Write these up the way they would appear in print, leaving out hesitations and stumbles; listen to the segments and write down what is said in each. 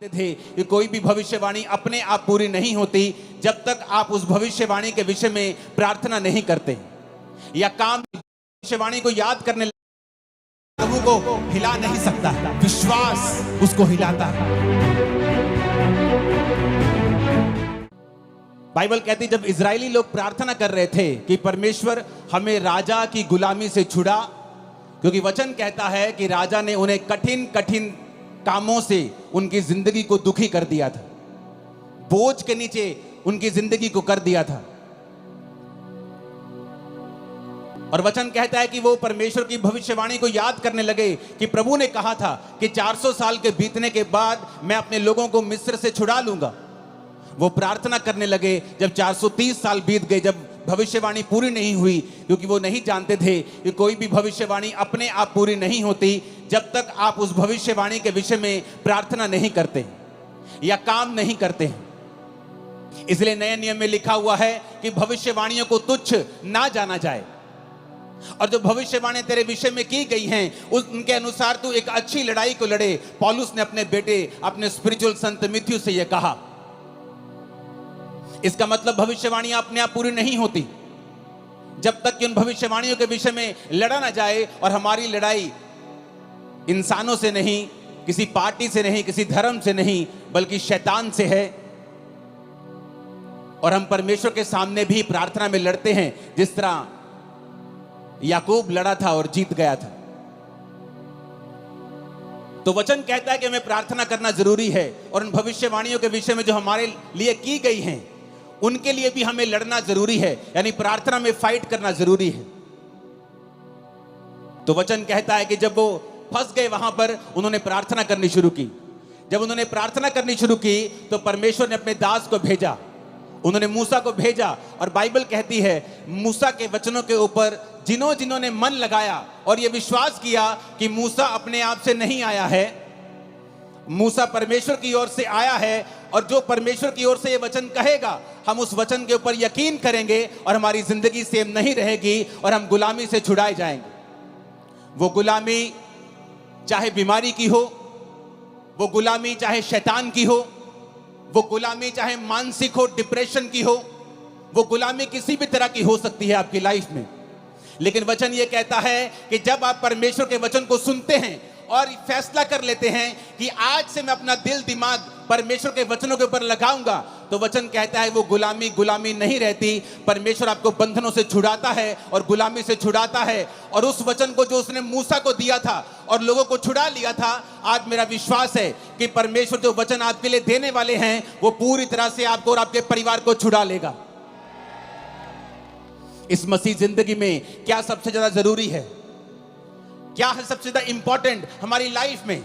थे कि कोई भी भविष्यवाणी अपने आप पूरी नहीं होती जब तक आप उस भविष्यवाणी के विषय में प्रार्थना नहीं करते, या काम भविष्यवाणी को याद करने प्रभु को हिला नहीं सकता, विश्वास उसको हिलाता है। बाइबल कहती जब इजरायली लोग प्रार्थना कर रहे थे कि परमेश्वर हमें राजा की गुलामी से छुड़ा, क्योंकि वचन कहता है कि राजा ने उन्हें कठिन कठिन कामों से उनकी जिंदगी को दुखी कर दिया था, बोझ के नीचे उनकी जिंदगी को कर दिया था। और वचन कहता है कि वो परमेश्वर की भविष्यवाणी को याद करने लगे कि प्रभु ने कहा था कि 400 साल के बीतने के बाद मैं अपने लोगों को मिस्र से छुड़ा लूंगा। वो प्रार्थना करने लगे जब 430 साल बीत गए, जब भविष्यवाणी पूरी नहीं हुई, क्योंकि वो नहीं जानते थे कि कोई भी भविष्यवाणी अपने आप पूरी नहीं होती जब तक आप उस भविष्यवाणी के विषय में प्रार्थना नहीं करते या काम नहीं करते। इसलिए नए नियम में लिखा हुआ है कि भविष्यवाणियों को तुच्छ ना जाना जाए, और जो भविष्यवाणी तेरे विषय में की गई हैं उनके अनुसार तू एक अच्छी लड़ाई को लड़े। पौलुस ने अपने बेटे, अपने स्पिरिचुअल संत मिथ्यू से यह कहा। इसका मतलब भविष्यवाणियां अपने आप पूरी नहीं होती जब तक कि उन भविष्यवाणियों के विषय में लड़ा ना जाए। और हमारी लड़ाई इंसानों से नहीं, किसी पार्टी से नहीं, किसी धर्म से नहीं, बल्कि शैतान से है। और हम परमेश्वर के सामने भी प्रार्थना में लड़ते हैं, जिस तरह याकूब लड़ा था और जीत गया था। तो वचन कहता है कि हमें प्रार्थना करना जरूरी है, और उन भविष्यवाणियों के विषय में जो हमारे लिए की गई हैं उनके लिए भी हमें लड़ना जरूरी है, यानी प्रार्थना में फाइट करना जरूरी है। तो वचन कहता है कि जब वो फंस गए वहां पर, उन्होंने प्रार्थना करनी शुरू की। जब उन्होंने प्रार्थना करनी शुरू की तो परमेश्वर ने अपने दास को भेजा, उन्होंने मूसा को भेजा। और बाइबल कहती है मूसा के वचनों के ऊपर जिन्होंने मन लगाया और यह विश्वास किया कि मूसा अपने आप से नहीं आया है, मूसा परमेश्वर की ओर से आया है, और जो परमेश्वर की ओर से ये वचन कहेगा हम उस वचन के ऊपर यकीन करेंगे और हमारी जिंदगी सेम नहीं रहेगी और हम गुलामी से छुड़ाए जाएंगे। वो गुलामी चाहे बीमारी की हो, वो गुलामी चाहे शैतान की हो, वो गुलामी चाहे मानसिक हो, डिप्रेशन की हो, वो गुलामी किसी भी तरह की हो सकती है आपकी लाइफ में। लेकिन वचन ये कहता है कि जब आप परमेश्वर के वचन को सुनते हैं और फैसला कर लेते हैं कि आज से मैं अपना दिल दिमाग परमेश्वर के वचनों के ऊपर लगाऊंगा, तो वचन कहता है वो गुलामी नहीं रहती। परमेश्वर आपको बंधनों से छुड़ाता है और गुलामी से छुड़ाता है। और उस वचन को जो उसने मूसा को दिया था और लोगों को छुड़ा लिया था, आज मेरा विश्वास है कि परमेश्वर जो वचन आपके लिए देने वाले हैं वो पूरी तरह से आपको और आपके परिवार को छुड़ा लेगा। इस मसीह जिंदगी में क्या सबसे ज्यादा जरूरी है, क्या है सबसे ज्यादा इंपॉर्टेंट हमारी लाइफ में?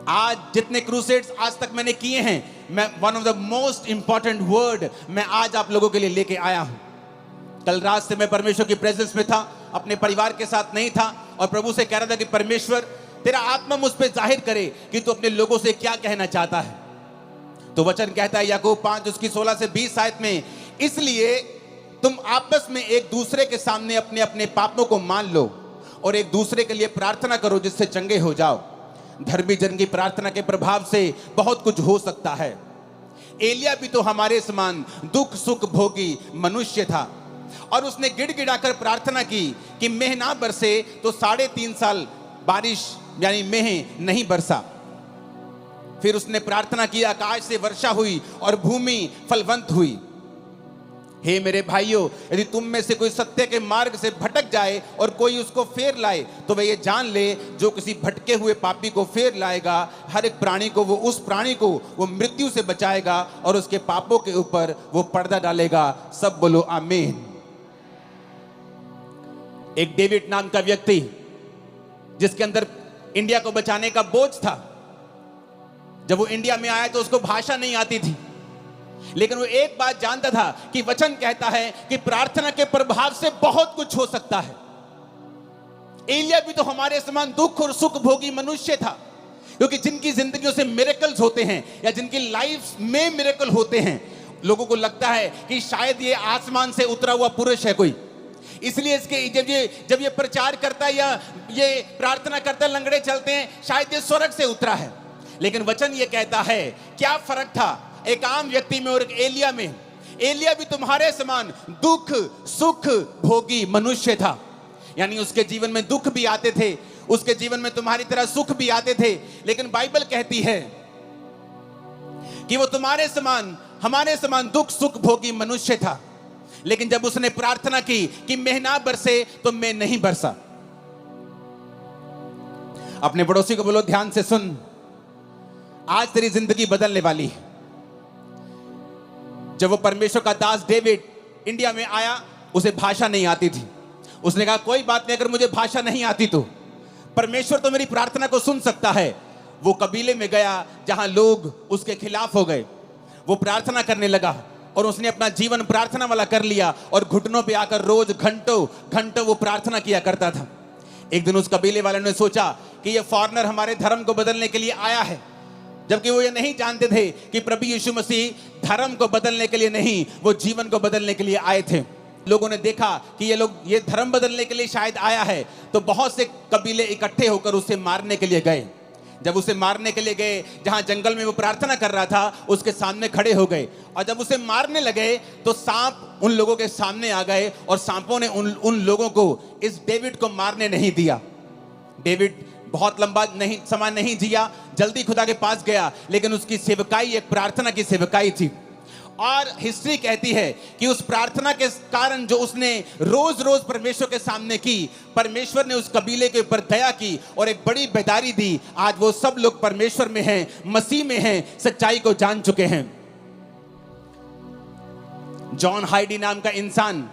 आज जितने क्रूसेड्स आज तक मैंने किए हैं, मैं one of the most important word मैं आज आप लोगों के लिए लेके आया हूं। कल रात से मैं परमेश्वर की प्रेजेंस में था, अपने परिवार के साथ नहीं था, और प्रभु से कह रहा था कि परमेश्वर तेरा आत्मा मुझ पे जाहिर करे कि तू अपने लोगों से क्या कहना चाहता है। तो वचन कहता है याकूब 5 उसकी 16 से 20 आयत में, इसलिए तुम आपस में एक दूसरे के सामने अपने अपने पापों को मान लो और एक दूसरे के लिए प्रार्थना करो जिससे चंगे हो जाओ। धर्मी जन की प्रार्थना के प्रभाव से बहुत कुछ हो सकता है। एलिया भी तो हमारे समान दुख सुख भोगी मनुष्य था, और उसने गिड़गिड़ाकर प्रार्थना की कि मेह ना बरसे, तो 3.5 साल बारिश यानी मेह नहीं बरसा। फिर उसने प्रार्थना की, आकाश से वर्षा हुई और भूमि फलवंत हुई। हे मेरे भाइयों, यदि तुम में से कोई सत्य के मार्ग से भटक जाए और कोई उसको फेर लाए, तो वह ये जान ले जो किसी भटके हुए पापी को फेर लाएगा, हर एक प्राणी को उस प्राणी को वो मृत्यु से बचाएगा और उसके पापों के ऊपर वो पर्दा डालेगा। सब बोलो आमीन। एक डेविड नाम का व्यक्ति, जिसके अंदर इंडिया को बचाने का बोझ था, जब वो इंडिया में आया तो उसको भाषा नहीं आती थी, लेकिन वो एक बात जानता था कि वचन कहता है कि प्रार्थना के प्रभाव से बहुत कुछ हो सकता है। एलिया भी तो हमारे समान दुख और सुख भोगी मनुष्य था, क्योंकि जिनकी जिंदगियों से मिरेकल्स होते हैं या जिनकी लाइफ में मिरेकल होते हैं, लोगों को लगता है कि शायद ये आसमान से उतरा हुआ पुरुष है कोई, इसलिए इसके जब ये प्रचार करता है या ये प्रार्थना करता है, लंगड़े चलते हैं, शायद ये स्वर्ग से उतरा है। लेकिन वचन ये कहता है क्या फर्क था एक आम व्यक्ति में और एक एलिया में। एलिया भी तुम्हारे समान दुख सुख भोगी मनुष्य था, यानी उसके जीवन में दुख भी आते थे, उसके जीवन में तुम्हारी तरह सुख भी आते थे, लेकिन बाइबल कहती है कि वो तुम्हारे समान हमारे समान दुख सुख भोगी मनुष्य था। लेकिन जब उसने प्रार्थना की कि मेघ ना बरसे तो मैं नहीं बरसा। अपने पड़ोसी को बोलो ध्यान से सुन, आज तेरी जिंदगी बदलने वाली है। जब वो परमेश्वर का दास डेविड इंडिया में आया, उसे भाषा नहीं आती थी। उसने कहा कोई बात नहीं, अगर मुझे भाषा नहीं आती तो परमेश्वर तो मेरी प्रार्थना को सुन सकता है। वो कबीले में गया जहां लोग उसके खिलाफ हो गए, वो प्रार्थना करने लगा और उसने अपना जीवन प्रार्थना वाला कर लिया और घुटनों पे आकर रोज घंटों घंटों वो प्रार्थना किया करता था। एक दिन उस कबीले वाले ने सोचा कि ये फॉरेनर हमारे धर्म को बदलने के लिए आया है, जबकि वो ये नहीं जानते थे कि प्रभु यीशु मसीह धर्म को बदलने के लिए नहीं, वो जीवन को बदलने के लिए आए थे। लोगों ने देखा कि ये धर्म बदलने के लिए शायद आया है, तो बहुत से कबीले इकट्ठे होकर उसे मारने के लिए गए। जब उसे मारने के लिए गए, जहां जंगल में वो प्रार्थना कर रहा था, उसके सामने खड़े हो गए और जब उसे मारने लगे तो सांप उन लोगों के सामने आ गए और सांपों ने उन लोगों को इस डेविड को मारने नहीं दिया। डेविड बहुत लंबा समय नहीं जिया, जल्दी खुदा के पास गया, लेकिन उसकी सेवकाई एक प्रार्थना की सेवकाई थी। और हिस्ट्री कहती है कि उस प्रार्थना के कारण जो उसने रोज रोज परमेश्वर के सामने की, परमेश्वर ने उस कबीले के ऊपर दया की और एक बड़ी बेदारी दी। आज वो सब लोग परमेश्वर में हैं, मसीह में हैं, सच्चाई को जान चुके हैं। जॉन हाइडी नाम का इंसान,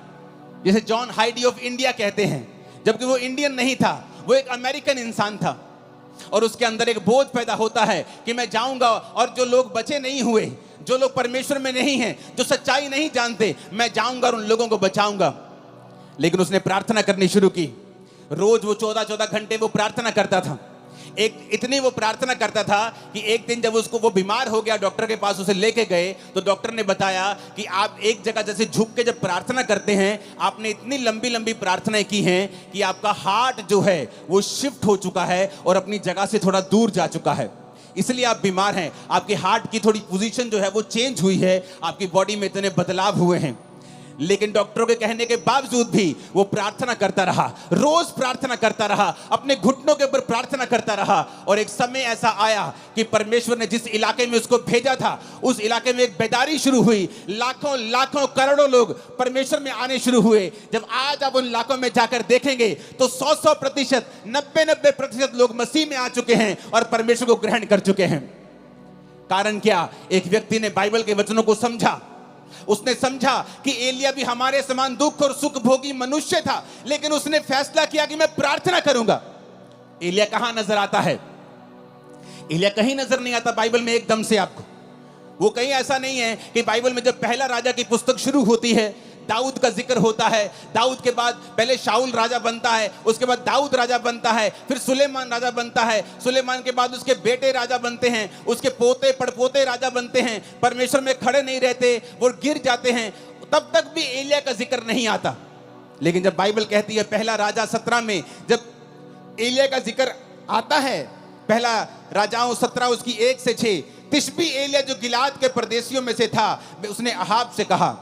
जिसे जॉन हाइडी ऑफ इंडिया कहते हैं, जबकि वो इंडियन नहीं था, वो एक अमेरिकन इंसान था। और उसके अंदर एक बोझ पैदा होता है कि मैं जाऊंगा और जो लोग बचे नहीं हुए, जो लोग परमेश्वर में नहीं हैं, जो सच्चाई नहीं जानते, मैं जाऊंगा और उन लोगों को बचाऊंगा। लेकिन उसने प्रार्थना करनी शुरू की। रोज वो 14-14 घंटे वो प्रार्थना करता था। इतनी वो प्रार्थना करता था कि एक दिन जब वो बीमार हो गया, डॉक्टर के पास उसे लेके गए तो डॉक्टर ने बताया कि आप एक जगह जैसे झुक के जब प्रार्थना करते हैं, आपने इतनी लंबी लंबी प्रार्थनाएं की हैं कि आपका हार्ट जो है वो शिफ्ट हो चुका है और अपनी जगह से थोड़ा दूर जा चुका है, इसलिए आप बीमार हैं। आपके हार्ट की थोड़ी पोजीशन जो है वो चेंज हुई है, आपकी बॉडी में इतने बदलाव हुए हैं। लेकिन डॉक्टरों के कहने के बावजूद भी वो प्रार्थना करता रहा, रोज प्रार्थना करता रहा, अपने घुटनों के ऊपर प्रार्थना करता रहा। और एक समय ऐसा आया कि परमेश्वर ने जिस इलाके में उसको भेजा था, उस इलाके में एक बेदारी शुरू हुई। लाखों लाखों करोड़ों लोग परमेश्वर में आने शुरू हुए। जब आज आप उन इलाकों में जाकर देखेंगे तो 100%, 90% लोग मसीह में आ चुके हैं और परमेश्वर को ग्रहण कर चुके हैं। कारण क्या? एक व्यक्ति ने बाइबल के वचनों को समझा। उसने समझा कि एलिया भी हमारे समान दुख और सुख भोगी मनुष्य था, लेकिन उसने फैसला किया कि मैं प्रार्थना करूंगा। एलिया कहां नजर आता है? एलिया कहीं नजर नहीं आता बाइबल में एकदम से आपको। वो कहीं ऐसा नहीं है कि बाइबल में जब पहला राजा की पुस्तक शुरू होती है, दाऊद का जिक्र होता है। दाऊद के बाद पहले शाऊल राजा बनता है, उसके बाद दाऊद राजा बनता है, फिर सुलेमान राजा बनता है, सुलेमान के बाद उसके बेटे राजा बनते हैं, उसके पोते पड़पोते राजा बनते हैं। परमेश्वर में खड़े नहीं रहते, वो गिर जाते हैं। तब तक भी एलिया का जिक्र नहीं आता। लेकिन जब बाइबल कहती है पहला राजा 17 में जब एलिया का जिक्र आता है, पहला राजाओं 17 उसकी 1 से 6, तिशबी एलिया जो गिलाद के परदेशियों में से था, उसने अहाब से कहा।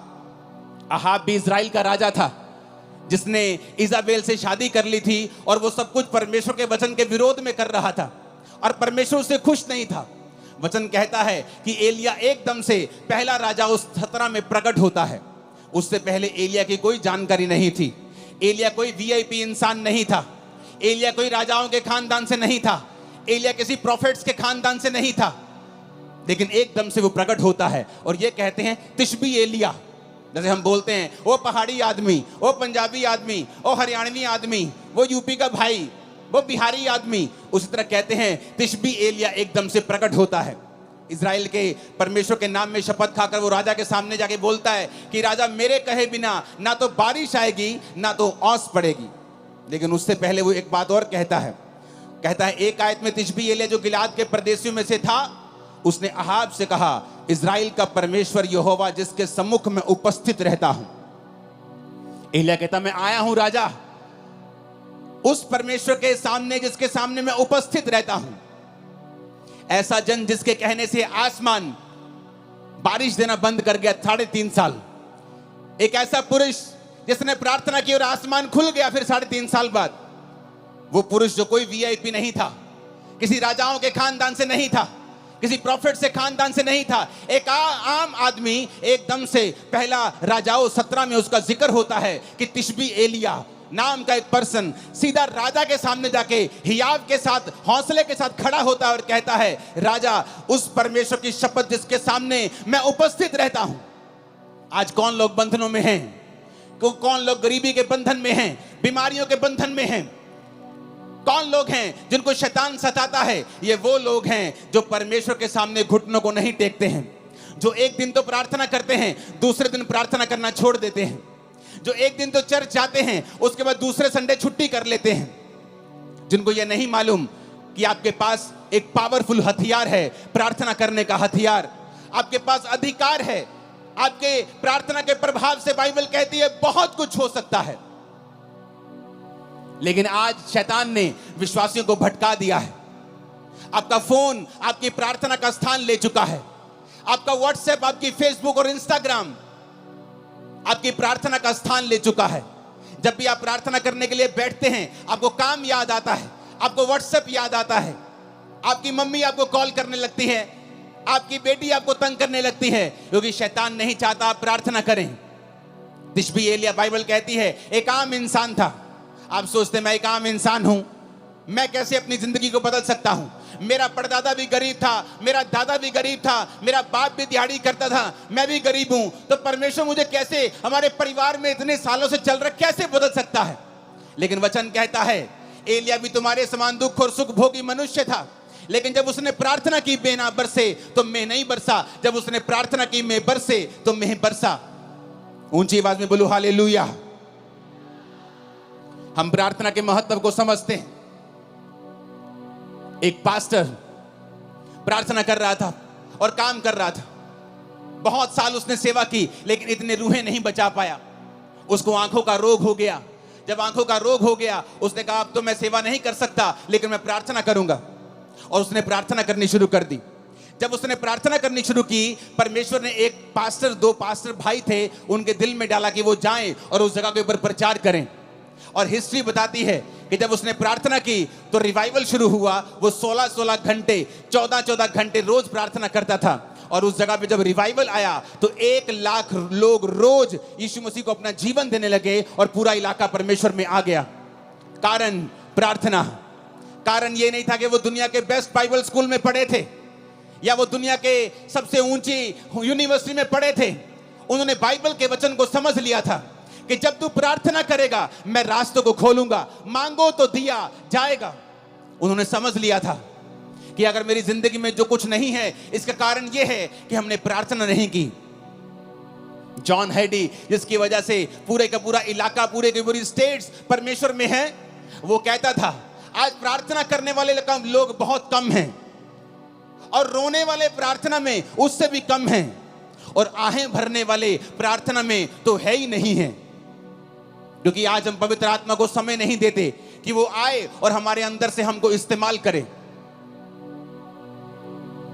अहाब भी इजराइल का राजा था जिसने इजाबेल से शादी कर ली थी और वो सब कुछ परमेश्वर के वचन के विरोध में कर रहा था और परमेश्वर उससे खुश नहीं था। वचन कहता है कि एलिया एकदम से पहला राजा उस 17 में प्रकट होता है। उससे पहले एलिया की कोई जानकारी नहीं थी। एलिया कोई वीआईपी इंसान नहीं था। एलिया कोई राजाओं के खानदान से नहीं था। एलिया किसी प्रॉफिट्स के खानदान से नहीं था। लेकिन एकदम से वो प्रकट होता है और ये कहते हैं तिशबी एलिया। जैसे हम बोलते हैं वो पहाड़ी आदमी, वो पंजाबी आदमी, वो हरियाणवी आदमी, वो यूपी का भाई, वो बिहारी आदमी, उसी तरह कहते हैं तिशबी एलिया एकदम से प्रकट होता है। इजराइल के परमेश्वर के नाम में शपथ खाकर वो राजा के सामने जाके बोलता है कि राजा मेरे कहे बिना ना तो बारिश आएगी ना तो ओस पड़ेगी। लेकिन उससे पहले वो एक बात और कहता है एक आयत में तिशबी एलिया जो गिलाद के परदेशियों में से था, उसने अहाब से कहा इजराइल का परमेश्वर यहोवा जिसके सम्मुख में उपस्थित रहता हूं। एलिया कहता मैं आया हूं राजा, उस परमेश्वर के सामने जिसके सामने मैं उपस्थित रहता हूं। ऐसा जन जिसके कहने से आसमान बारिश देना बंद कर गया 3.5 साल। एक ऐसा पुरुष जिसने प्रार्थना की और आसमान खुल गया फिर 3.5 साल बाद। वो पुरुष जो कोई वीआईपी नहीं था, किसी राजाओं के खानदान से नहीं था, किसी प्रॉफिट से खानदान से नहीं था, एक आम आदमी। एकदम से पहला राजाओं 17 में उसका जिक्र होता है कि तिशबी एलिया नाम का एक पर्सन सीधा राजा के सामने जाके हियाव के साथ हौसले के साथ खड़ा होता है और कहता है, राजा उस परमेश्वर की शपथ जिसके सामने मैं उपस्थित रहता हूं। आज कौन लोग बंधनों में हैं? कौन लोग गरीबी के बंधन में हैं, बीमारियों के बंधन में हैं? कौन लोग हैं जिनको शैतान सताता है? ये वो लोग हैं जो परमेश्वर के सामने घुटनों को नहीं टेकते हैं, जो एक दिन तो प्रार्थना करते हैं, दूसरे दिन प्रार्थना करना छोड़ देते हैं, जो एक दिन तो चर्च जाते हैं, उसके बाद दूसरे संडे छुट्टी कर लेते हैं, जिनको ये नहीं मालूम कि आपके पास एक पावरफुल हथियार है, प्रार्थना करने का हथियार। आपके पास अधिकार है। आपके प्रार्थना के प्रभाव से बाइबल कहती है बहुत कुछ हो सकता है। लेकिन आज शैतान ने विश्वासियों को भटका दिया है। आपका फोन आपकी प्रार्थना का स्थान ले चुका है। आपका व्हाट्सएप, आपकी फेसबुक और इंस्टाग्राम आपकी प्रार्थना का स्थान ले चुका है। जब भी आप प्रार्थना करने के लिए बैठते हैं, आपको काम याद आता है, आपको व्हाट्सएप याद आता है, आपकी मम्मी आपको कॉल करने लगती है, आपकी बेटी आपको तंग करने लगती है, क्योंकि शैतान नहीं चाहता आप प्रार्थना करें। तिशबी एलिया, बाइबल कहती है, एक आम इंसान था। आप सोचते मैं एक आम इंसान हूं, मैं कैसे अपनी जिंदगी को बदल सकता हूं? मेरा परदादा भी गरीब था, मेरा दादा भी गरीब था, मेरा बाप भी दिहाड़ी करता था, मैं भी गरीब हूं, तो परमेश्वर मुझे कैसे, हमारे परिवार में इतने सालों से चल रहा, कैसे बदल सकता है? लेकिन वचन कहता है एलिया भी तुम्हारे समान दुख और सुख भोगी मनुष्य था, लेकिन जब उसने प्रार्थना की बेना बरसे तो मेह नहीं बरसा, जब उसने प्रार्थना की मेह बरसे तो मेह बरसा। ऊंची आवाज में बोलो हालेलुया। हम प्रार्थना के महत्व को समझते हैं। एक पास्टर प्रार्थना कर रहा था और काम कर रहा था। बहुत साल उसने सेवा की, लेकिन इतने रूहें नहीं बचा पाया। उसको आंखों का रोग हो गया। जब आंखों का रोग हो गया, उसने कहा अब तो मैं सेवा नहीं कर सकता, लेकिन मैं प्रार्थना करूंगा। और उसने प्रार्थना करनी शुरू कर दी। जब उसने प्रार्थना करनी शुरू की, परमेश्वर ने एक पास्टर, 2 पास्टर भाई थे, उनके दिल में डाला कि वो जाएं और उस जगह के ऊपर प्रचार करें। और हिस्ट्री बताती है कि जब उसने प्रार्थना की तो रिवाइवल शुरू हुआ। वो 16-16 घंटे, 14-14 घंटे रोज प्रार्थना करता था। और उस जगह पे जब रिवाइवल आया तो 1 लाख लोग रोज यीशु मसीह को अपना जीवन देने लगे और पूरा इलाका परमेश्वर में आ गया। कारण प्रार्थना। कारण ये नहीं था कि वो दुनिया के बेस्ट बाइबल स्कूल में पढ़े थे या वो दुनिया के सबसे ऊंची यूनिवर्सिटी में पढ़े थे। उन्होंने बाइबल के वचन को समझ लिया था कि जब तू प्रार्थना करेगा मैं रास्तों को खोलूंगा, मांगो तो दिया जाएगा। उन्होंने समझ लिया था कि अगर मेरी जिंदगी में जो कुछ नहीं है, इसका कारण यह है कि हमने प्रार्थना नहीं की। जॉन हैडी, जिसकी वजह से पूरे का पूरा इलाका, पूरे की पूरी स्टेट्स परमेश्वर में है, वो कहता था आज प्रार्थना करने वाले लोग बहुत कम हैं और रोने वाले प्रार्थना में उससे भी कम हैं और आहें भरने वाले प्रार्थना में तो है ही नहीं है। क्योंकि आज हम पवित्र आत्मा को समय नहीं देते कि वो आए और हमारे अंदर से हमको इस्तेमाल करे।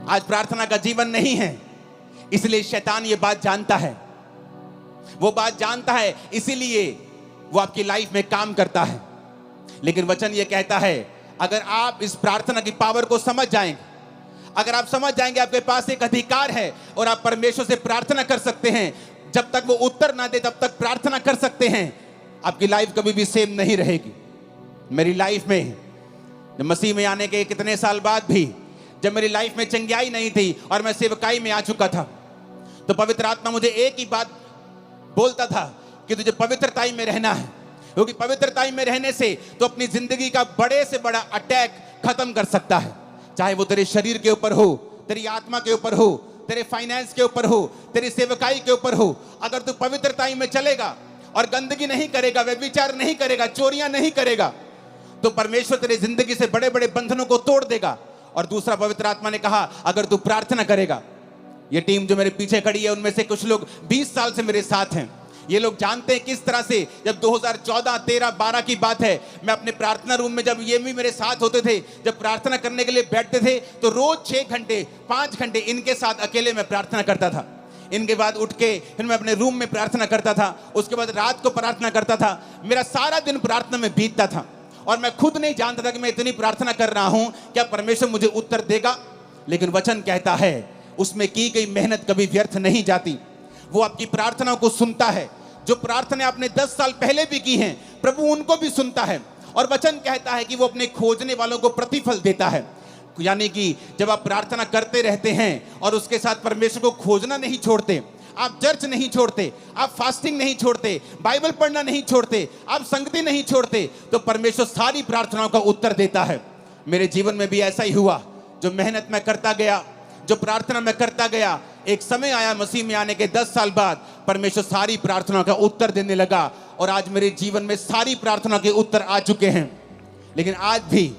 आज प्रार्थना का जीवन नहीं है, इसलिए शैतान ये बात जानता है। वो बात जानता है, इसीलिए वो आपकी लाइफ में काम करता है। लेकिन वचन ये कहता है अगर आप इस प्रार्थना की पावर को समझ जाएंगे, अगर आप समझ जाएंगे आपके पास एक अधिकार है और आप परमेश्वर से प्रार्थना कर सकते हैं, जब तक वो उत्तर ना दे तब तक प्रार्थना कर सकते हैं, आपकी लाइफ कभी भी सेम नहीं रहेगी। मेरी लाइफ में मसीह में आने के कितने साल बाद भी जब मेरी लाइफ में चंगाई नहीं थी और मैं सेवकाई में आ चुका था, तो पवित्र आत्मा मुझे एक ही बात बोलता था कि तुझे पवित्रताई में रहना है, क्योंकि पवित्रताई में रहने से तो अपनी जिंदगी का बड़े से बड़ा अटैक खत्म कर सकता है। चाहे वो तेरे शरीर के ऊपर हो, तेरी आत्मा के ऊपर हो, तेरे फाइनेंस के ऊपर हो, तेरी सेवकाई के ऊपर हो। अगर तू पवित्रताई में चलेगा और गंदगी नहीं करेगा, व्यभिचार नहीं करेगा, चोरियां नहीं करेगा, तो परमेश्वर तेरी जिंदगी से बड़े बड़े बंधनों को तोड़ देगा। और दूसरा, पवित्र आत्मा ने कहा अगर तू प्रार्थना करेगा, ये टीम जो मेरे पीछे खड़ी है उनमें से कुछ लोग 20 साल से मेरे साथ हैं, ये लोग जानते हैं किस तरह से जब 2014, 13, 12 की बात है, मैं अपने प्रार्थना रूम में, जब ये भी मेरे साथ होते थे, जब प्रार्थना करने के लिए बैठते थे तो रोज 6 घंटे 5 घंटे इनके साथ अकेले मैं प्रार्थना करता था। इनके बाद उठ के फिर मैं अपने रूम में प्रार्थना करता था, उसके बाद रात को प्रार्थना करता था। मेरा सारा दिन प्रार्थना में बीतता था और मैं खुद नहीं जानता था कि मैं इतनी प्रार्थना कर रहा हूं, क्या परमेश्वर मुझे उत्तर देगा? लेकिन वचन कहता है उसमें की गई मेहनत कभी व्यर्थ नहीं जाती। वो आपकी प्रार्थनाओं को सुनता है। जो प्रार्थना आपने 10 साल पहले भी की हैं, प्रभु उनको भी सुनता है। और वचन कहता है कि वो अपने खोजने वालों को प्रतिफल देता है। यानी कि जब आप प्रार्थना करते रहते हैं और उसके साथ परमेश्वर को खोजना नहीं छोड़ते, आप चर्च नहीं छोड़ते, आप फास्टिंग नहीं छोड़ते, बाइबल पढ़ना नहीं छोड़ते, आप संगति नहीं छोड़ते, तो परमेश्वर सारी प्रार्थनाओं का उत्तर देता है। मेरे जीवन में भी ऐसा ही हुआ। जो मेहनत मैं करता गया, जो प्रार्थना मैं करता गया, एक समय आया मसीह में आने के 10 साल बाद परमेश्वर सारी प्रार्थनाओं का उत्तर देने लगा और आज मेरे जीवन में सारी प्रार्थना के उत्तर आ चुके हैं। लेकिन आज भी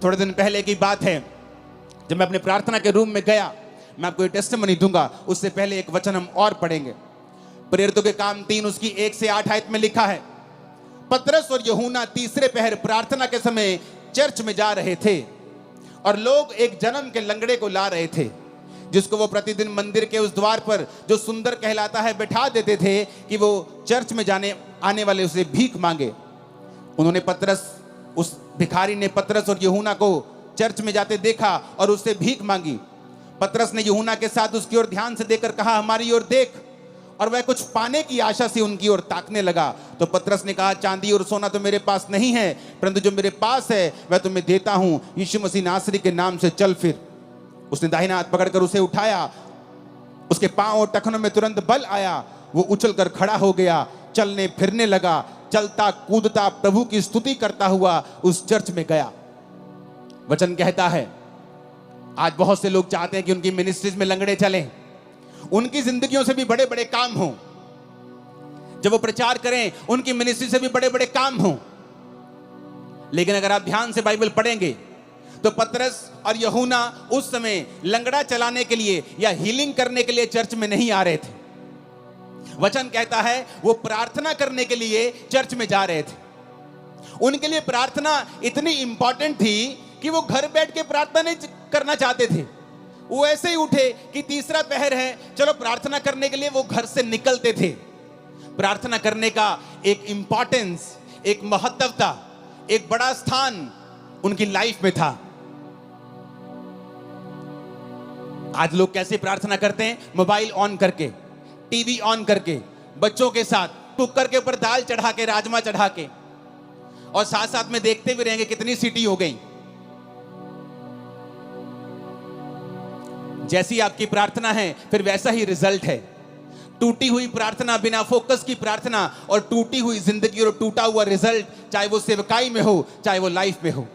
थोड़े दिन पहले की बात है, जब मैं अपने प्रार्थना के रूम में गया, मैं आपको ये टेस्टिमनी दूंगा, उससे पहले एक वचन हम और पढ़ेंगे। प्रेरितों के काम 3 उसकी 1 से 8 आयत में लिखा है, पतरस और यूहन्ना तीसरे पहर प्रार्थना के समय चर्च में जा रहे थे और लोग एक जन्म के लंगड़े को ला रहे थे, जिसको वो प्रतिदिन मंदिर के उस द्वार पर जो सुंदर कहलाता है बैठा देते थे कि वो चर्च में आने वाले उसे भीख मांगे। उस भिखारी ने पतरस और यूहन्ना को चर्च में जाते देखा और उससे भीख मांगी। पतरस ने यूहन्ना के साथ उसकी ओर ध्यान से देखकर कहा, हमारी ओर देख। और वह कुछ पाने की आशा से उनकी ओर ताकने लगा। तो पतरस ने कहा, चांदी और सोना तो मेरे पास नहीं है, परंतु जो मेरे पास है वह तुम्हें देता हूं। यीशु मसीह नासरी के नाम से चल फिर। उसने दाहिना हाथ पकड़कर उसे उठाया। उसके पांव और टखनों में तुरंत बल आया। वो उछलकर खड़ा हो गया, चलने फिरने लगा, चलता कूदता प्रभु की स्तुति करता हुआ उस चर्च में गया। वचन कहता है आज बहुत से लोग चाहते हैं कि उनकी मिनिस्ट्रीज में लंगड़े चलें, उनकी जिंदगियों से भी बड़े बड़े काम हों, जब वो प्रचार करें उनकी मिनिस्ट्री से भी बड़े बड़े काम हों। लेकिन अगर आप ध्यान से बाइबल पढ़ेंगे तो पतरस और यूहन्ना उस समय लंगड़ा चलाने के लिए या हीलिंग करने के लिए चर्च में नहीं आ रहे थे। वचन कहता है वो प्रार्थना करने के लिए चर्च में जा रहे थे। उनके लिए प्रार्थना इतनी इंपॉर्टेंट थी कि वो घर बैठ के प्रार्थना नहीं करना चाहते थे। वो ऐसे ही उठे कि तीसरा पहर है, चलो प्रार्थना करने के लिए वो घर से निकलते थे। प्रार्थना करने का एक इंपॉर्टेंस, एक महत्वता, एक बड़ा स्थान उनकी लाइफ में था। आज लोग कैसे प्रार्थना करते हैं? मोबाइल ऑन करके, टीवी ऑन करके, बच्चों के साथ कुकर के ऊपर दाल चढ़ा के, राजमा चढ़ा के, और साथ साथ में देखते भी रहेंगे कितनी सीटी हो गई। जैसी आपकी प्रार्थना है फिर वैसा ही रिजल्ट है। टूटी हुई प्रार्थना, बिना फोकस की प्रार्थना और टूटी हुई जिंदगी और टूटा हुआ रिजल्ट, चाहे वो सेवकाई में हो चाहे वो लाइफ में हो।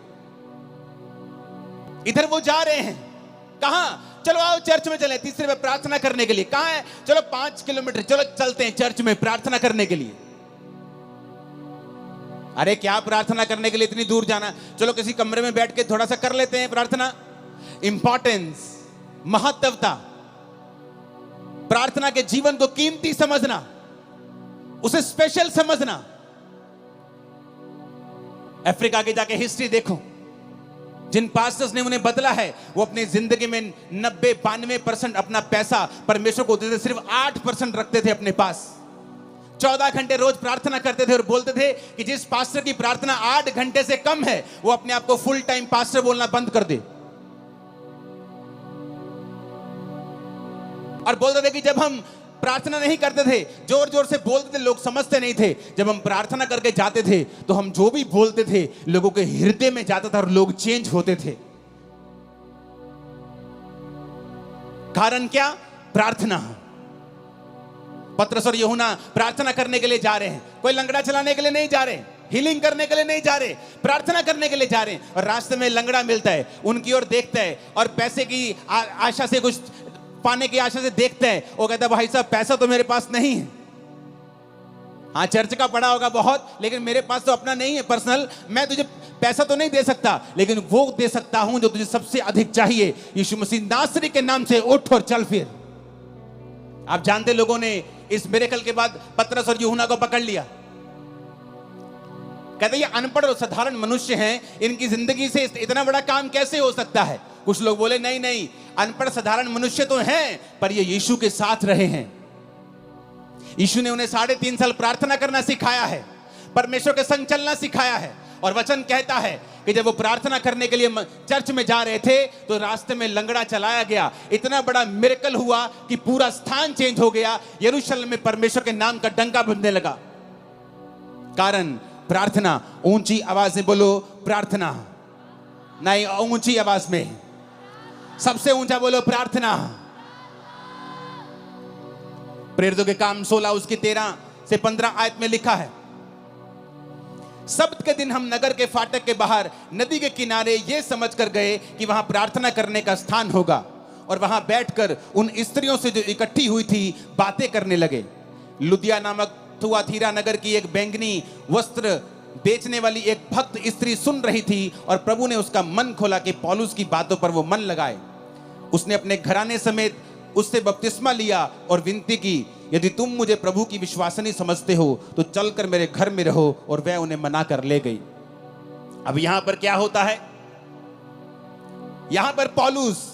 इधर वो जा रहे हैं, कहां? चलो आओ चर्च में चले, तीसरे में प्रार्थना करने के लिए। कहां है? चलो 5 किलोमीटर, चलो चलते हैं चर्च में प्रार्थना करने के लिए। अरे क्या प्रार्थना करने के लिए इतनी दूर जाना? चलो किसी कमरे में बैठ के थोड़ा सा कर लेते हैं प्रार्थना। इंपॉर्टेंस, महत्वता, प्रार्थना के जीवन को कीमती समझना, उसे स्पेशल समझना। अफ्रीका के जाके हिस्ट्री देखो, जिन पास्टर्स ने उन्हें बदला है वो अपनी जिंदगी में 90-92% अपना पैसा परमेश्वर को देते, सिर्फ 8% रखते थे अपने पास। 14 घंटे रोज प्रार्थना करते थे और बोलते थे कि जिस पास्टर की प्रार्थना 8 घंटे से कम है वो अपने आप को फुल टाइम पास्टर बोलना बंद कर दे। और बोलते थे कि जब हम प्रार्थना नहीं करते थे, जोर जोर से बोलते थे, लोग समझते नहीं थे। जब हम प्रार्थना करके जाते थे तो हम जो भी बोलते थे लोगों के हृदय में जाता था और लोग चेंज होते थे। कारण क्या? प्रार्थना। पतरस और यूहन्ना प्रार्थना करने के लिए जा रहे हैं। कोई लंगड़ा चलाने के लिए नहीं जा रहे, हीलिंग करने के लिए नहीं जा रहे, प्रार्थना करने के लिए जा रहे हैं। और रास्ते में लंगड़ा मिलता है, उनकी ओर देखता है और पैसे की आशा से, कुछ पाने की आशा से देखता है। वो कहता है भाई साहब पैसा तो मेरे पास नहीं है, हाँ चर्च का पड़ा होगा बहुत, लेकिन मेरे पास तो अपना नहीं है पर्सनल, मैं तुझे पैसा तो नहीं दे सकता, लेकिन वो दे सकता हूं जो तुझे सबसे अधिक चाहिए। यीशु मसीह नासरी के नाम से उठ और चल फिर। आप जानते लोगों ने इस मिरेकल के बाद पतरस और यूहन्ना को पकड़ लिया। कहते ये अनपढ़ और साधारण मनुष्य हैं, इनकी जिंदगी से इतना बड़ा काम कैसे हो सकता है। कुछ लोग बोले नहीं नहीं, अनपढ़ साधारण मनुष्य तो हैं, पर ये यीशु के साथ रहे हैं। यीशु ने उन्हें 3.5 साल प्रार्थना करना सिखाया है, परमेश्वर के संग चलना सिखाया है। और वचन कहता है कि जब वो प्रार्थना करने के लिए चर्च में जा रहे थे तो रास्ते में लंगड़ा चलाया गया। इतना बड़ा मिरेकल हुआ कि पूरा स्थान चेंज हो गया। यरूशलेम में परमेश्वर के नाम का डंका बजने लगा। कारण प्रार्थना। ऊंची आवाज से बोलो प्रार्थना। नहीं, ऊंची आवाज में, सबसे ऊंचा बोलो प्रार्थना। प्रेरितों के काम 16 उसकी 13 से 15 आयत में लिखा है, सब्त के दिन हम नगर के फाटक के बाहर नदी के किनारे ये समझकर गए कि वहां प्रार्थना करने का स्थान होगा, और वहां बैठकर उन स्त्रियों से जो इकट्ठी हुई थी बातें करने लगे। लुदिया नामक थुआतीरा नगर की एक बैंगनी वस्त्र बेचने वाली एक भक्त स्त्री सुन रही थी, और प्रभु ने उसका मन खोला कि पौलुस की बातों पर वो मन लगाए। उसने अपने घराने समेत उससे बपतिस्मा लिया और विनती की, यदि तुम मुझे प्रभु की विश्वासनी समझते हो तो चलकर मेरे घर में रहो, और वह उन्हें मना कर ले गई। अब यहां पर क्या होता है, यहां पर पौलुस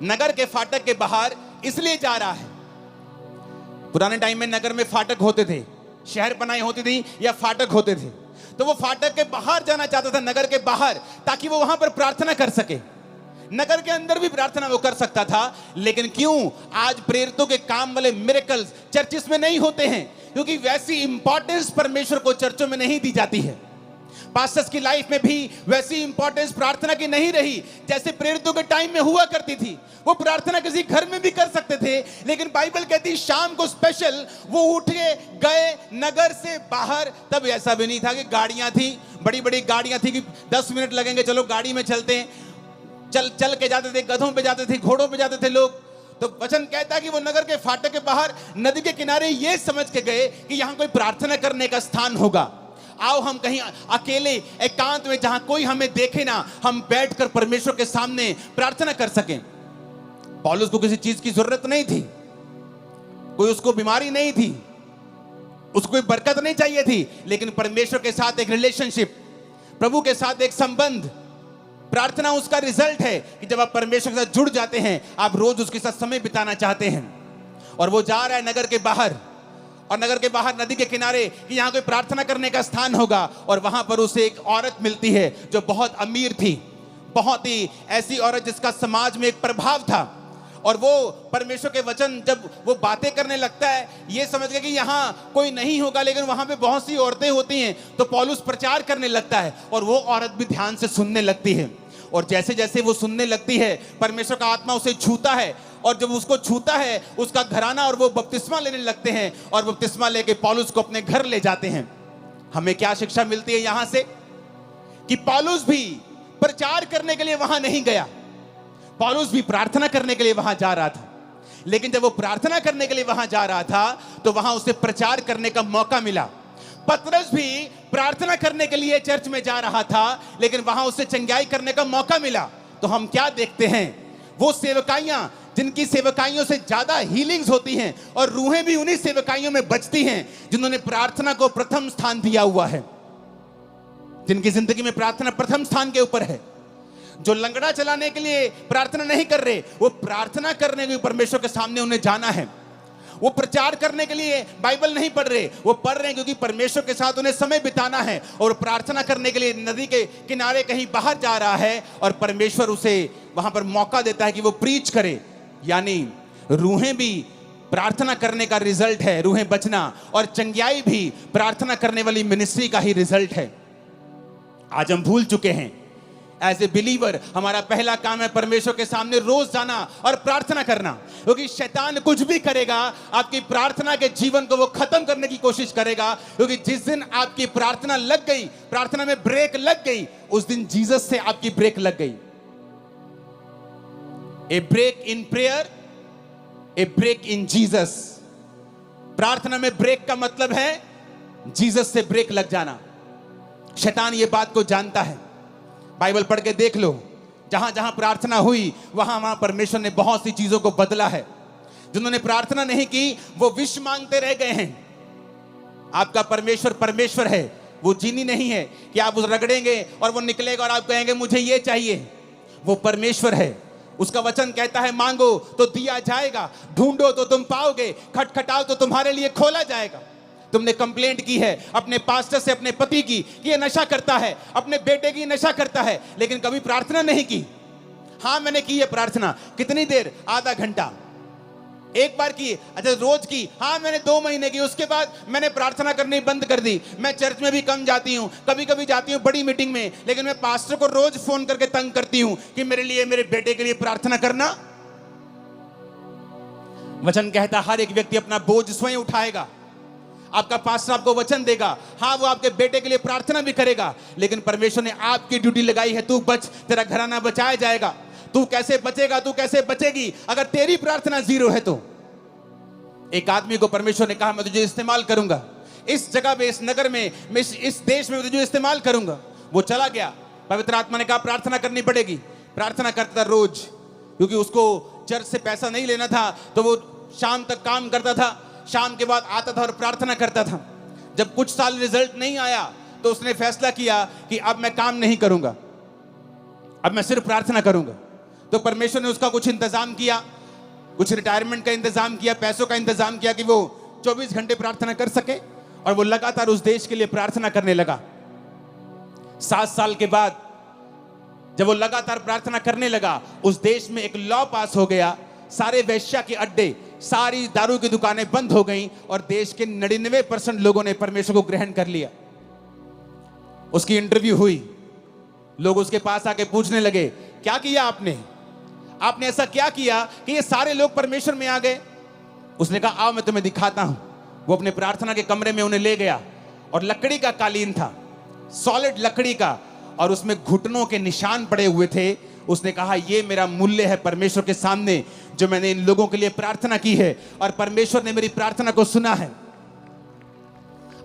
नगर के फाटक के बाहर इसलिए जा रहा है। पुराने टाइम में नगर में फाटक होते थे, शहर बनाई होती थी या फाटक होते थे, तो वो फाटक के बाहर जाना चाहता था, नगर के बाहर, ताकि वो वहां पर प्रार्थना कर सके। नगर के अंदर भी प्रार्थना वो कर सकता था, लेकिन क्यों आज प्रेरितों के काम वाले मिरेकल्स चर्चिस में नहीं होते हैं? क्योंकि वैसी इंपॉर्टेंस परमेश्वर को चर्चों में नहीं दी जाती है। पास्टर्स की लाइफ में भी वैसी इंपॉर्टेंस प्रार्थना की नहीं रही जैसे प्रेरितों के टाइम में हुआ करती थी। वो प्रार्थना किसी घर में भी कर सकते थे, लेकिन बाइबल कहती शाम को स्पेशल वो उठ के गए नगर से बाहर। तब ऐसा भी नहीं था कि गाड़ियां थी, बड़ी बड़ी गाड़ियां थी कि 10 मिनट लगेंगे, चलो गाड़ी में चलते हैं। चल के जाते थे, गधों पे जाते थे, घोड़ों पे जाते थे लोग। तो वचन कहता है कि वो नगर के फाटक के बाहर नदी के किनारे ये समझ के गए कि यहां कोई प्रार्थना करने का स्थान होगा। आओ हम कहीं अकेले एकांत में, जहां कोई हमें देखे ना, हम बैठकर परमेश्वर के सामने प्रार्थना कर सकें। पौलुस को किसी चीज की जरूरत नहीं थी, कोई उसको बीमारी नहीं थी, उसको कोई बरकत नहीं चाहिए थी, लेकिन परमेश्वर के साथ एक रिलेशनशिप, प्रभु के साथ एक संबंध, प्रार्थना उसका रिजल्ट है कि जब आप परमेश्वर के साथ जुड़ जाते हैं, आप रोज उसके साथ समय बिताना चाहते हैं। और वो जा रहा है नगर के बाहर, और नगर के बाहर नदी के किनारे कि यहाँ कोई प्रार्थना करने का स्थान होगा। और वहां पर उसे एक औरत मिलती है जो बहुत अमीर थी, बहुत ही ऐसी औरत जिसका समाज में एक प्रभाव था। और वो परमेश्वर के वचन जब वो बातें करने लगता है, ये समझ गया कि यहाँ कोई नहीं होगा, लेकिन वहां पे बहुत सी औरतें होती हैं। तो पौलुस प्रचार करने लगता है, और वो औरत भी ध्यान से सुनने लगती है। और जैसे जैसे वो सुनने लगती है, परमेश्वर का आत्मा उसे छूता है, और जब उसको छूता है उसका घराना और वो बपतिस्मा लेने लगते हैं, और बपतिस्मा लेके पौलुस को अपने घर ले जाते हैं। हमें क्या शिक्षा मिलती है यहां से? कि पौलुस भी प्रचार करने के लिए वहां नहीं गया, पौलुस भी प्रार्थना करने के लिए वहां जा रहा था। लेकिन जब वो प्रार्थना करने के लिए वहां जा रहा था तो वहां उसे प्रचार करने का मौका मिला। पतरस भी प्रार्थना करने के लिए चर्च में जा रहा था, लेकिन वहां उसे चंगाई करने का मौका मिला। तो हम क्या देखते हैं? वो सेवकाइयां जिनकी सेवकाइयों से ज्यादा हीलिंग्स होती हैं, और रूहें भी उन्हीं सेवकाइयों में बचती हैं जिन्होंने प्रार्थना को प्रथम स्थान दिया हुआ है, जिनकी जिंदगी में प्रार्थना प्रथम स्थान के ऊपर है। जो लंगड़ा चलाने के लिए प्रार्थना नहीं कर रहे, वो प्रार्थना करने के परमेश्वर के सामने उन्हें जाना है। वो प्रचार करने के लिए बाइबल नहीं पढ़ रहे, वो पढ़ रहे हैं क्योंकि परमेश्वर के साथ उन्हें समय बिताना है। और प्रार्थना करने के लिए नदी के किनारे कहीं बाहर जा रहा है, और परमेश्वर उसे वहां पर मौका देता है कि वो प्रीच करे। यानी रूहें भी प्रार्थना करने का रिजल्ट है, रूहें बचना, और चंगाई भी प्रार्थना करने वाली मिनिस्ट्री का ही रिजल्ट है। आज हम भूल चुके हैं। एज ए बिलीवर हमारा पहला काम है परमेश्वर के सामने रोज जाना और प्रार्थना करना, क्योंकि शैतान कुछ भी करेगा, आपकी प्रार्थना के जीवन को वो खत्म करने की कोशिश करेगा। क्योंकि जिस दिन आपकी प्रार्थना लग गई, प्रार्थना में ब्रेक लग गई, उस दिन जीसस से आपकी ब्रेक लग गई। A break in prayer, a break in Jesus. प्रार्थना में ब्रेक का मतलब है जीसस से ब्रेक लग जाना। शैतान ये बात को जानता है। बाइबल पढ़ के देख लो, जहां जहां प्रार्थना हुई वहां वहां परमेश्वर ने बहुत सी चीजों को बदला है। जिन्होंने प्रार्थना नहीं की वो विष मांगते रह गए हैं। आपका परमेश्वर परमेश्वर है, वो जीनी नहीं है कि आप उस रगड़ेंगे और वो निकलेगा और आप कहेंगे मुझे ये चाहिए। वो परमेश्वर है, उसका वचन कहता है मांगो तो दिया जाएगा, ढूंढो तो तुम पाओगे, खटखटाओ तो तुम्हारे लिए खोला जाएगा। तुमने कंप्लेंट की है अपने पास्टर से, अपने पति की, कि ये नशा करता है, अपने बेटे की नशा करता है, लेकिन कभी प्रार्थना नहीं की। हाँ मैंने की है प्रार्थना। कितनी देर? आधा घंटा। एक बार की? अच्छा रोज की? हाँ मैंने 2 महीने की। उसके बाद मैंने प्रार्थना करनी बंद कर दी। मैं चर्च में भी कम जाती हूँ, कभी कभी जाती हूँ बड़ी मीटिंग में, लेकिन मैं पास्टर को रोज फोन करके तंग करती हूँ कि मेरे लिए, मेरे बेटे के लिए प्रार्थना करना। वचन कहता हर एक व्यक्ति अपना बोझ स्वयं उठाएगा। आपका पास्टर आपको वचन देगा, हाँ वो आपके बेटे के लिए प्रार्थना भी करेगा, लेकिन परमेश्वर ने आपकी ड्यूटी लगाई है, तू बच, तेरा घराना बचाया जाएगा। तू कैसे बचेगा, तू कैसे बचेगी अगर तेरी प्रार्थना जीरो है तो? एक आदमी को परमेश्वर ने कहा मैं तुझे इस्तेमाल करूंगा, इस जगह पे, इस नगर में, मैं इस देश में तुझे इस्तेमाल करूंगा। वो चला गया। पवित्र आत्मा ने कहा प्रार्थना करनी पड़ेगी। प्रार्थना करता था रोज, क्योंकि उसको चर्च से पैसा नहीं लेना था, तो वो शाम तक काम करता था, शाम के बाद आता था और प्रार्थना करता था। जब कुछ साल रिजल्ट नहीं आया तो उसने फैसला किया कि अब मैं काम नहीं करूंगा, अब मैं सिर्फ प्रार्थना करूंगा। तो परमेश्वर ने उसका कुछ इंतजाम किया, कुछ रिटायरमेंट का इंतजाम किया, पैसों का इंतजाम किया कि वो 24 घंटे प्रार्थना कर सके, और वो लगातार उस देश के लिए प्रार्थना करने लगा। 7 साल के बाद जब वो लगातार प्रार्थना करने लगा, उस देश में एक लॉ पास हो गया, सारे वेश्या के अड्डे, सारी दारू की दुकानें बंद हो गईं, और देश के 99% लोगों ने परमेश्वर को ग्रहण कर लिया। उसकी इंटरव्यू हुई, लोग उसके पास आके पूछने लगे क्या किया आपने, आपने ऐसा क्या किया कि ये सारे लोग परमेश्वर में आ गए? उसने कहा आओ मैं तुम्हें दिखाता हूं। वो अपने प्रार्थना के कमरे में उन्हें ले गया, और लकड़ी का कालीन था, सॉलिड लकड़ी का, और उसमें घुटनों के निशान पड़े हुए थे। उसने कहा ये मेरा मूल्य है परमेश्वर के सामने, जो मैंने इन लोगों के लिए प्रार्थना की है, और परमेश्वर ने मेरी प्रार्थना को सुना है।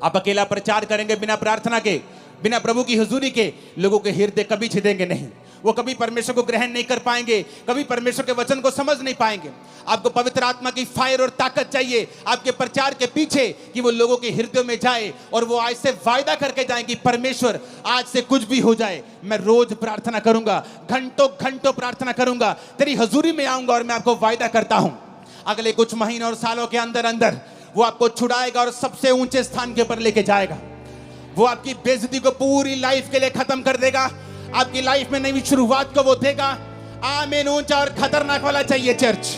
आप अकेला प्रचार करेंगे बिना प्रार्थना के, बिना प्रभु की हुजूरी के, लोगों के हृदय कभी छिदेंगे नहीं, वो कभी परमेश्वर को ग्रहण नहीं कर पाएंगे, कभी परमेश्वर के वचन को समझ नहीं पाएंगे। आपको पवित्र आत्मा की फायर और ताकत चाहिए आपके प्रचार के पीछे, कि वो लोगों के हृदयों में जाए, और वो आज से वायदा करके जाए कि परमेश्वर आज से कुछ भी हो जाए, मैं रोज प्रार्थना करूंगा, घंटों घंटों प्रार्थना करूंगा, तेरी हजूरी में आऊंगा, और मैं आपको वायदा करता हूं अगले कुछ महीनों और सालों के अंदर अंदर वो आपको छुड़ाएगा और सबसे ऊंचे स्थान के ऊपर लेके जाएगा। वो आपकी बेइज्जती को पूरी लाइफ के लिए खत्म कर देगा, आपकी लाइफ में नई शुरुआत को वो देगा। आमीन। ऊंचा और खतरनाक वाला चाहिए चर्च।